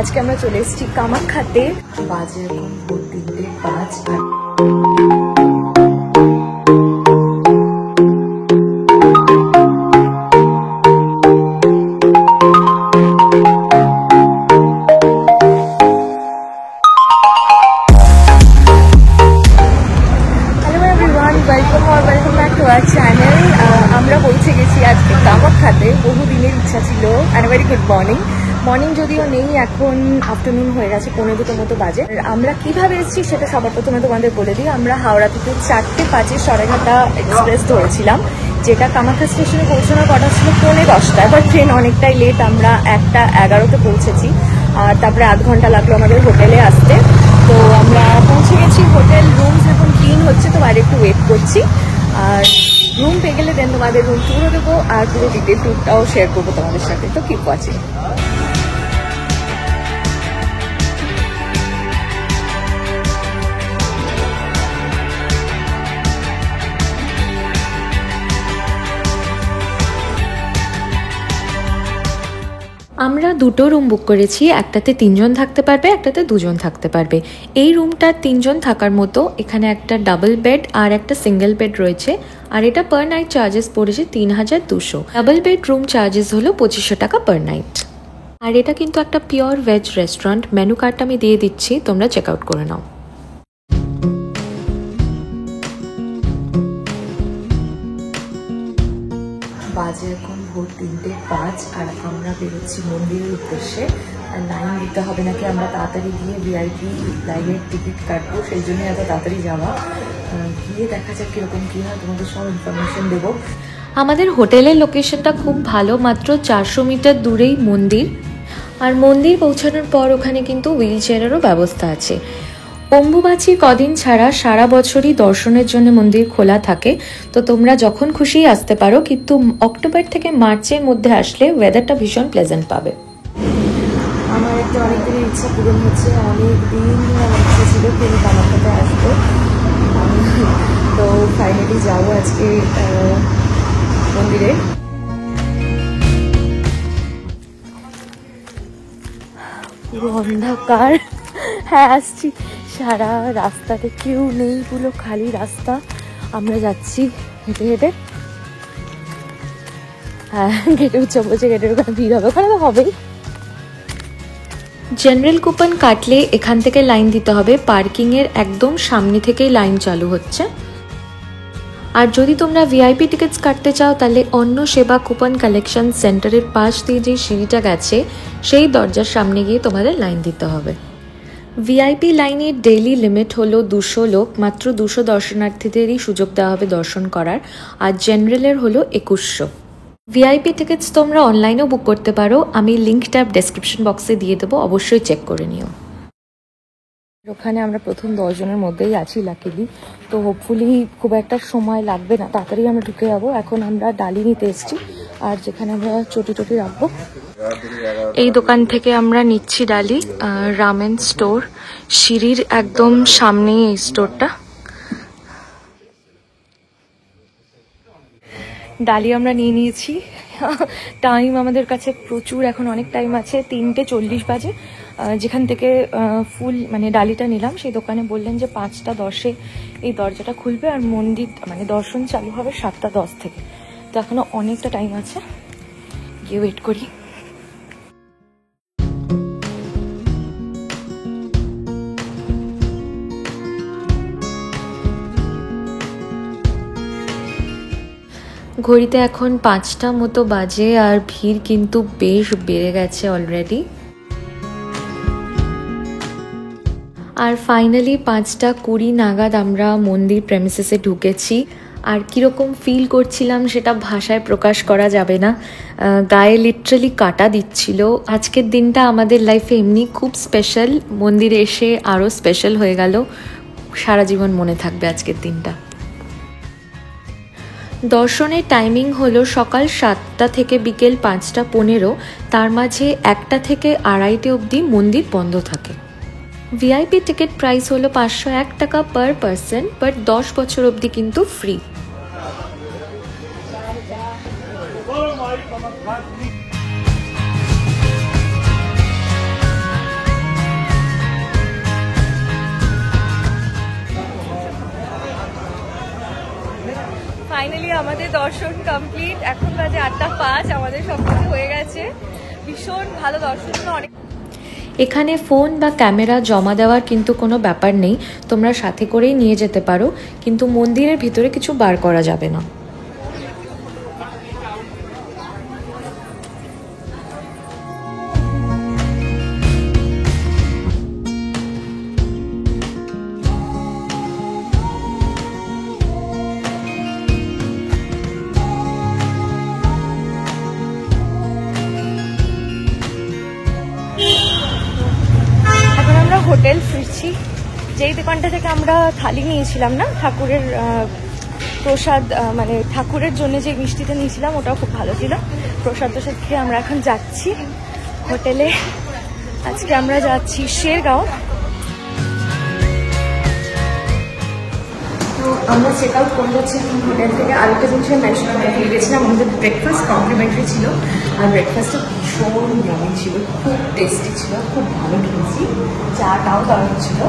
আজকে আমরা চলে এসেছি কামাখ্যাতে। বাজে এখন ভোর 3:05 আর আমরা পৌঁছে গেছি আজকে কামাখ্যাতে। বহুদিনের ইচ্ছা ছিল। অ্যান্ড ভেরি গুড মর্নিং যদিও নেই, এখন আফটারনুন হয়ে গেছে, 1:45 মতো বাজে। আমরা কিভাবে এসেছি সেটা সবার প্রথমে তোমাদের বলে দিই। আমরা হাওড়া থেকে 4:05 সরাইঘাটা এক্সপ্রেস ধরেছিলাম, যেটা কামাখ্যা স্টেশনে পৌঁছানোর কথা ছিল 10:45, বাট ট্রেন অনেকটাই লেট। আমরা 1:11 পৌঁছেছি, আর তারপরে আধ ঘন্টা লাগলো আমাদের হোটেলে আসতে। তো আমরা পৌঁছে গেছি। হোটেল রুমস এখন ক্লিন হচ্ছে, তো বাইরে একটু ওয়েট করছি। আর রুম পেয়ে গেলে দেন তোমাদের রুম ট্যুরও দেবো, আর পুরো ডিটেল ট্যুরটাও শেয়ার করবো তোমাদের সাথে। তো কিপ ওয়াচিং। আমরা দুটো রুম বুক করেছি, একটাতে 3 জন থাকতে পারবে, একটাতে 2 জন থাকতে পারবে। এই রুমটা 3 জন থাকার মতো। এখানে একটা ডাবল বেড আর একটা সিঙ্গেল বেড রয়েছে, আর এটা পার নাইট চার্জেস পড়েছে 3200। ডাবল বেড রুম চার্জেস হলো 2500 টাকা পার নাইট। আর এটা কিন্তু একটা পিওর ভেজ রেস্টুরেন্ট। মেনু কার্ডটা আমি দিয়ে দিচ্ছি, তোমরা চেক আউট করে নাও। বাজে এখন ভোর 3:05 আর আমরা বেরোচ্ছি মন্দিরের উদ্দেশ্যে। আর লাইন দিতে হবে নাকি, আমরা তাড়াতাড়ি গিয়ে ভিআইপি লাইনের টিকিট কাটবো, সেই জন্যই এত তাড়াতাড়ি যাওয়া। গিয়ে দেখা যাক কীরকম কী হয়, তোমাদের সব ইনফরমেশন দেবো। আমাদের হোটেলের লোকেশনটা খুব ভালো, মাত্র 400 মিটার দূরেই মন্দির। আর মন্দির পৌঁছানোর পর ওখানে কিন্তু হুইল চেয়ারেরও ব্যবস্থা আছে। অম্বুবাচী কদিন ছাড়া সারা বছরই দর্শনের জন্য মন্দির খোলা থাকে, তো তোমরা যখন খুশি আসতে পারো, কিন্তু অক্টোবর থেকে মার্চের মধ্যে আসলে ওয়েদারটা ভীষণ প্লেজেন্ট পাবে। আমার একটা অনেক দিনের ইচ্ছা পূরণ হচ্ছে। অনেক দিন আমার ইচ্ছা ছিল ফের কামাখ্যাতে আসবো, তো ফাইনালি যাবো আজকে মন্দিরে। পুরো অন্ধকার। হ্যাঁ আসছি, সারা রাস্তাতে কেউ নেই, পুরো খালি রাস্তা। আমরা যাচ্ছি হেঁটে হেঁটে। হ্যাঁ গেটে উৎসব বলছে, গেটের ওখানে ভিড় হবে, ওখানে হবেই। জেনারেল কুপন কাটলে এখান থেকে লাইন দিতে হবে। পার্কিংয়ের একদম সামনে থেকেই লাইন চালু হচ্ছে। আর যদি তোমরা ভিআইপি টিকিটস কাটতে চাও, তাহলে অন্য সেবা কুপন কালেকশন সেন্টারের পাশ দিয়ে যে সিঁড়িটা গেছে, সেই দরজার সামনে গিয়ে তোমাদের লাইন দিতে হবে। ভিআইপি লাইনের ডেইলি লিমিট হলো 200 লোক। মাত্র 200 দর্শনার্থীদেরই সুযোগ দেওয়া হবে দর্শন করার। আর জেনারেলের হলো 2100। ভিআইপি টিকিটস তোমরা অনলাইনেও বুক করতে পারো, আমি লিঙ্কটা ডেসক্রিপশন বক্সে দিয়ে দেবো, অবশ্যই চেক করে নিও। ওখানে আমরা প্রথম 10 জনের মধ্যেই আছি লাকিলি, তো হোপফুলি খুব একটা সময় লাগবে না, তাড়াতাড়ি আমরা ঢুকে যাবো। এখন আমরা ডালি নিতে এসেছি, আর যেখানে আমরা চটি রাখবো। এই দোকান থেকে আমরা নিচ্ছি ডালি। রামেন স্টোর, সিঁড়ির একদম সামনেই এই স্টোরটা। ডালি আমরা নিয়ে নিয়েছি। টাইম আমাদের কাছে প্রচুর, এখন অনেক টাইম আছে, 3:40 বাজে। যেখান থেকে ফুল মানে ডালিটা নিলাম, সেই দোকানে বললেন যে 5:10 এই দরজাটা খুলবে, আর মন্দির মানে দর্শন চালু হবে 7:10 থেকে। তো এখনো অনেকটা টাইম আছে, গিয়ে ওয়েট করি। ঘড়িতে এখন 5টা মতো বাজে, আর ভিড় কিন্তু বেশ বেড়ে গেছে অলরেডি। আর ফাইনালি 5:20 নাগাদ আমরা মন্দির প্রেমিসেসে ঢুকেছি। আর কীরকম ফিল করছিলাম সেটা ভাষায় প্রকাশ করা যাবে না। গায়ে লিটারালি কাটা দিচ্ছিল। আজকের দিনটা আমাদের লাইফে এমনি খুব স্পেশাল, মন্দিরে এসে আরও স্পেশাল হয়ে গেল। সারা জীবন মনে থাকবে আজকের দিনটা। দর্শনের টাইমিং হলো সকাল 7টা থেকে বিকেল 5:15। তার মাঝে 1টা থেকে 2:30 অবধি মন্দির বন্ধ থাকে। ভিআইপি টিকিট প্রাইস হলো 501 টাকা পার পারসন, বাট 10 বছর অবধি কিন্তু ফ্রি। দর্শন কমপ্লিট। এখন বাজে 8:05, আমাদের সব কিছু হয়ে গেছে। ভীষণ ভালো দর্শন। অনেক এখানে ফোন বা ক্যামেরা জমা দেওয়ার কিন্তু কোনো ব্যাপার নেই, তোমরা সাথে করেই নিয়ে যেতে পারো, কিন্তু মন্দিরের ভিতরে কিছু বার করা যাবে না। হোটেল ফিরছি। যেই দোকানটা থেকে আমরা থালি নিয়েছিলাম না, ঠাকুরের প্রসাদ, মানে ঠাকুরের জন্য যে মিষ্টিটা নিয়েছিলাম ওটাও খুব ভালো ছিল। প্রসাদ খেয়ে আমরা এখন যাচ্ছি হোটেলে। আজকে আমরা যাচ্ছি শেরগাঁও। তো আমরা চেক আউট করে যাচ্ছি এখন হোটেল থেকে। আরেকটা জিনিস মেনশন করে ফেলে গেছিলাম, আমাদের ব্রেকফাস্ট কমপ্লিমেন্টারি ছিল, আর ব্রেকফাস্টটা ভীষণ ইয়ামি ছিল, খুব টেস্টি ছিল, খুব ভালো খেয়েছি। চাটাও দারুণ ছিল।